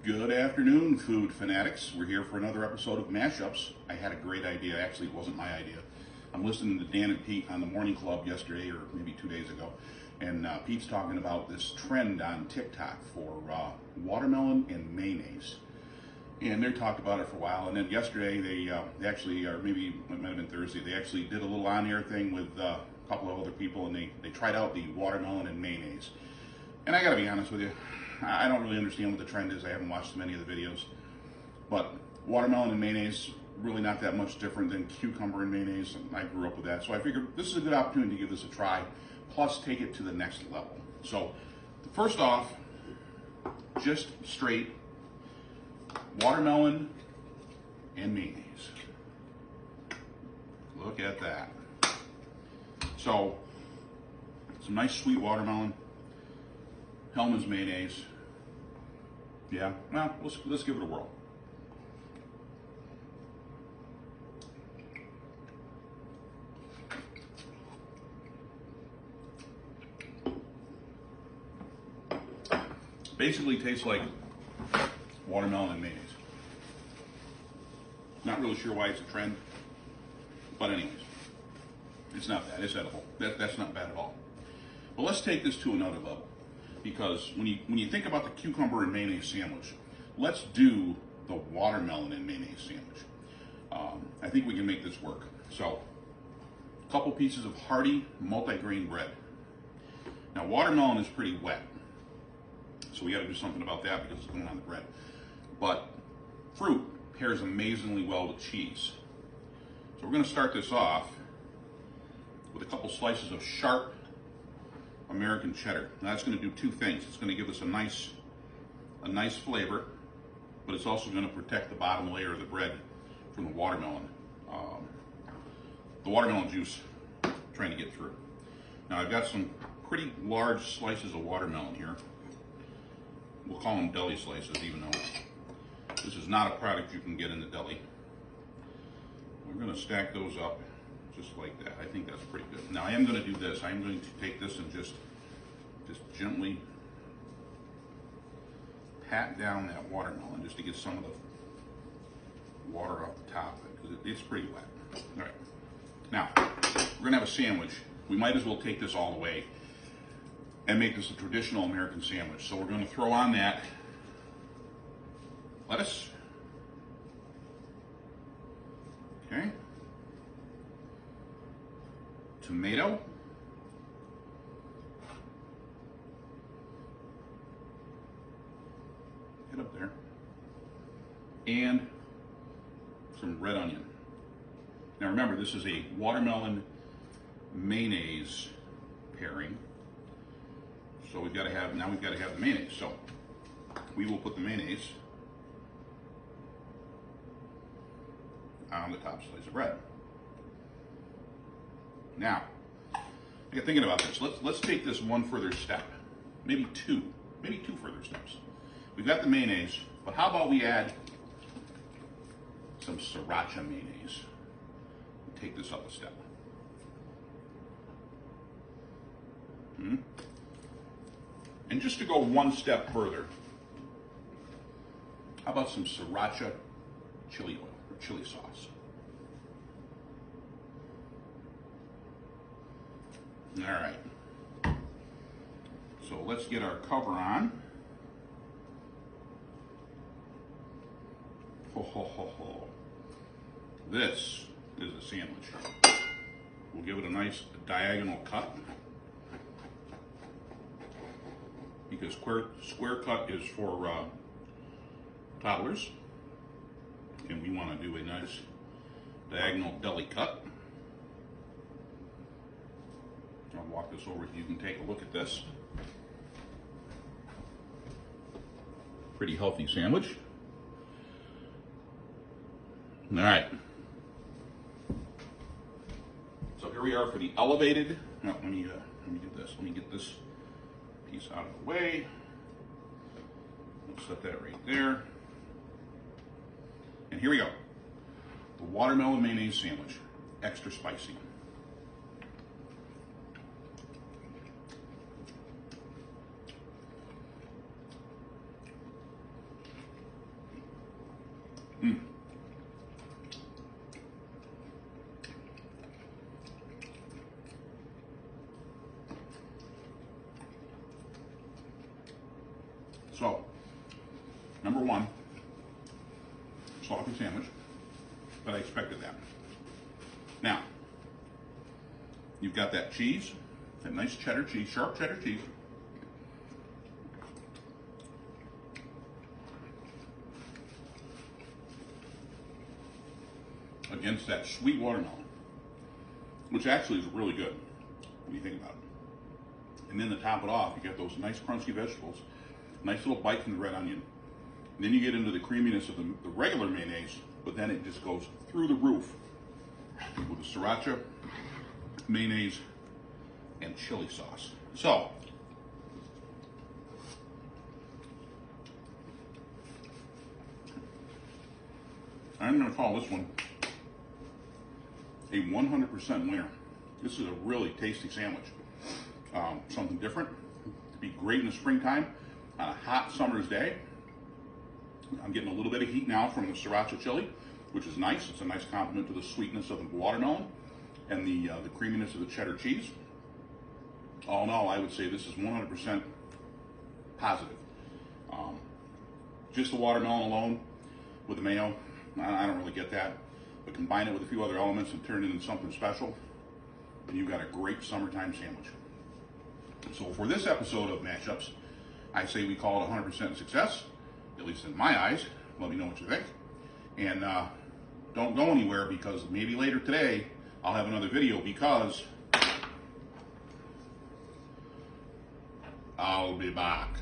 Good afternoon, food fanatics. We're here for another episode of Mashups. I had a great idea. Actually, it wasn't my idea. I'm listening to Dan and Pete on the Morning Club yesterday, or maybe 2 days ago, and Pete's talking about this trend on TikTok for watermelon and mayonnaise. And they talked about it for a while, and then yesterday they actually, or maybe it might have been Thursday, they actually did a little on-air thing with a couple of other people, and they tried out the watermelon and mayonnaise. And I gotta be honest with you, I don't really understand what the trend is. I haven't watched many of the videos. But watermelon and mayonnaise, really not that much different than cucumber and mayonnaise. And I grew up with that. So I figured this is a good opportunity to give this a try, plus take it to the next level. So first off, just straight watermelon and mayonnaise. Look at that. So some nice sweet watermelon. Hellmann's mayonnaise. Yeah, well, let's give it a whirl. Basically tastes like watermelon and mayonnaise. Not really sure why it's a trend, but anyways, it's not bad. It's edible. That's not bad at all. But let's take this to another level. Because when you think about the cucumber and mayonnaise sandwich, let's do the watermelon and mayonnaise sandwich. I think we can make this work. So, a couple pieces of hearty multi-grain bread. Now, watermelon is pretty wet, so we got to do something about that because it's going on the bread. But fruit pairs amazingly well with cheese. So we're going to start this off with a couple slices of sharp American cheddar. Now that's going to do two things. It's going to give us a nice flavor, but it's also going to protect the bottom layer of the bread from the watermelon juice trying to get through. Now I've got some pretty large slices of watermelon here. We'll call them deli slices, even though this is not a product you can get in the deli. We're going to stack those up just like that. I think that's pretty good. Now I am going to do this. I am going to take this and just gently pat down that watermelon just to get some of the water off the top of it because it's pretty wet. All right. Now we're going to have a sandwich. We might as well take this all the way and make this a traditional American sandwich. So we're going to throw on that lettuce. Okay. Tomato. Get up there. And some red onion. Now remember, this is a watermelon mayonnaise pairing. So we've got to have the mayonnaise. So we will put the mayonnaise on the top slice of bread. Now, I got thinking about this. Let's take this one further step, maybe two further steps. We've got the mayonnaise, but how about we add some sriracha mayonnaise? Take this up a step. And just to go one step further, how about some sriracha chili oil or chili sauce? All right, so let's get our cover on. Ho, ho, ho, ho. This is a sandwich. We'll give it a nice diagonal cut because square cut is for toddlers, and we want to do a nice diagonal deli cut. I'll walk this over so you can take a look at this. Pretty healthy sandwich. All right. So here we are for the elevated. Now, let me do this. Let me get this piece out of the way. Let's set that right there. And here we go. The watermelon mayonnaise sandwich, extra spicy. Mm. So, number one, sloppy sandwich, but I expected that. Now, you've got that cheese, that nice cheddar cheese, sharp cheddar cheese. Against that sweet watermelon, which actually is really good when you think about it. And then to top it off, you get those nice crunchy vegetables, nice little bite from the red onion. And then you get into the creaminess of the regular mayonnaise, but then it just goes through the roof with the sriracha, mayonnaise, and chili sauce. So, I'm going to call this one a 100% winner. This is a really tasty sandwich. Something different. It'd be great in the springtime on a hot summer's day. I'm getting a little bit of heat now from the sriracha chili, which is nice. It's a nice complement to the sweetness of the watermelon and the creaminess of the cheddar cheese. All in all, I would say this is 100% positive. Just the watermelon alone with the mayo, I don't really get that. But combine it with a few other elements and turn it into something special, and you've got a great summertime sandwich. So for this episode of Mashups, I say we call it 100% success, at least in my eyes. Let me know what you think. And don't go anywhere, because maybe later today I'll have another video, because I'll be back.